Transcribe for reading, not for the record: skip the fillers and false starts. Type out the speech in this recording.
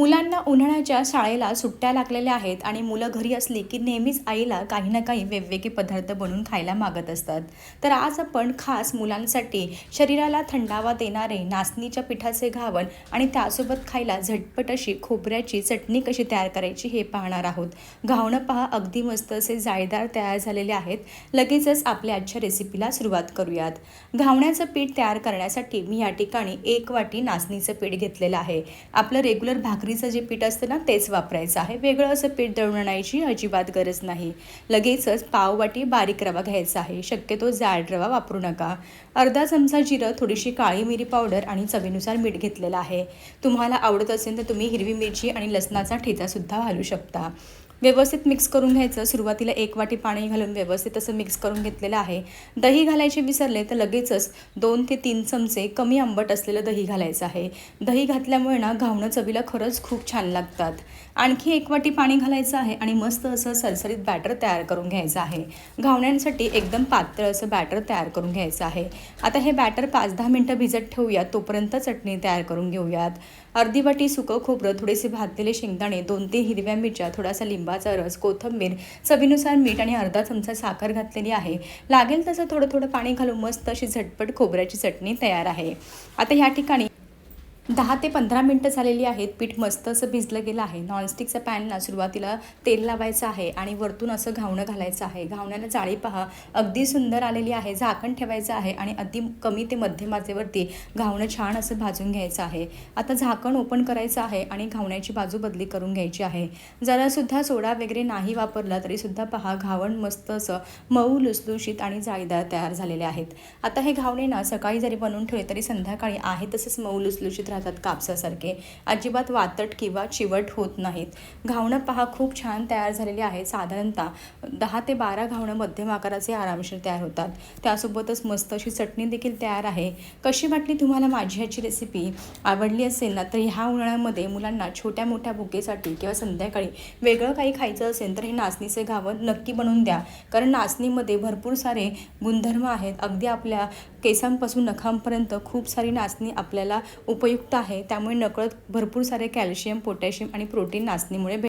मुलांना उन्हाळ्याच्या शाळेला सुट्ट्या लागलेल्या आहेत आणि मुलं घरी असली की नेहमीच आईला काही ना काही वेगवेगळे पदार्थ बनवून खायला मागत असतात. तर आज आपण खास मुलांसाठी शरीराला थंडावा देणारे नाचणीच्या पिठाचे घावण आणि त्यासोबत खायला झटपट अशी खोबऱ्याची चटणी कशी तयार करायची हे पाहणार आहोत. घावणं पहा अगदी मस्त असे जाळीदार तयार झालेले आहेत. लगेचच आपल्या आजच्या रेसिपीला सुरुवात करूयात. घावण्याचं पीठ तयार करण्यासाठी मी या ठिकाणी 1 वाटी नाचणीचं पीठ घेतलेलं आहे. आपलं रेग्युलर भाकरीचं जे पीठ असतं ना तेच वापरायचं आहे. वेगळं असं पीठ दळून आणायची अजिबात गरज नाही. लगेचच पाव वाटी बारीक रवा घ्यायचा आहे. शक्यतो जाड रवा वापरू नका. अर्धा चमचा जिरं, थोडीशी काळी मिरी पावडर आणि चवीनुसार मीठ घेतलेलं आहे. तुम्हाला आवडत असेल तर तुम्ही हिरवी मिरची आणि लसणाचा ठेचासुद्धा घालू शकता. व्यवस्थित मिक्स करून घ्यायचं. सुरुवातीला 1 वाटी पाणी घालून व्यवस्थित असं मिक्स करून घेतलेलं आहे. दही घालायचे विसरले तर लगेचच 2 ते 3 चमचे कमी आंबट असलेलं दही घालायचं आहे. दही घातल्यामुळे ना घावणं चवीला खरंच खूप छान लागतात. आणखी 1 वाटी पाणी घालायचं आहे आणि मस्त असं सरसरीत बॅटर तयार करून घ्यायचं आहे. घावण्यांसाठी एकदम पातळ असं बॅटर तयार करून घ्यायचं आहे. आता हे बॅटर 5-10 मिनटं भिजत ठेवूयात. तोपर्यंत चटणी तयार करून घेऊयात. अर्धी वाटी सुकं खोबरं, थोडेसे भाजलेले शेंगदाणे, 2 ते हिरव्या मिरच्या, थोडासा लिंबाचा रस, कोथिंबीर, चवीनुसार मीठ आणि अर्धा चमचा साखर घातलेली आहे. लागेल तसं थोडं थोडं पाणी घालून मस्त अशी झटपट खोबऱ्याची चटणी तयार आहे. आता ह्या ठिकाणी 10 ते 15 मिनटं झालेली आहेत. पीठ मस्त असं भिजलं गेलं आहे. नॉनस्टिकचा पॅनला सुरुवातीला तेल लावायचं आहे आणि वरतून असं घावणं घालायचं आहे. घावण्याला जाळी पहा अगदी सुंदर आलेली आहे. झाकण ठेवायचं आहे आणि अति कमी ते मध्यम आचेवरती घावणं छान असं भाजून घ्यायचं आहे. आता झाकण ओपन करायचं आहे आणि घावण्याची बाजू बदली करून घ्यायची आहे. जरासुद्धा सोडा वगैरे नाही वापरला तरीसुद्धा पहा घावण मस्त असं मऊ लुसलुशीत आणि जाळीदार तयार झालेले आहेत. आता हे घावणे ना सकाळी जरी बनवून ठेवले तरी संध्याकाळी आहे तसंच मऊ लुसलुशीत राहतात. कापसासारखे अजिबात वातट किंवा चिवट होत नाहीत. घावणं पहा खूप छान तयार झालेली आहे. साधारणतः 10 ते 12 घावणं मध्यम आकाराचे आरामशीर तयार होतात. त्यासोबतच मस्त अशी चटणी देखील तयार आहे. कशी वाटली तुम्हाला माझी ह्याची रेसिपी? आवडली असेल ना तर ह्या उन्हाळ्यामध्ये मुलांना छोट्या मोठ्या भुकेसाठी किंवा संध्याकाळी वेगळं काही खायचं असेल तर हे नाचणीचे घावण नक्की बनवून द्या. कारण नाचणीमध्ये भरपूर सारे गुणधर्म आहेत. अगदी आपल्या केसांपासून नखांपर्यंत खूप सारी नाचणी आपल्याला उपयुक्त आहे. त्यामुळे नकळत भरपूर सारे कॅल्शियम, पोटॅशियम आणि प्रोटीन नाचणीमुळे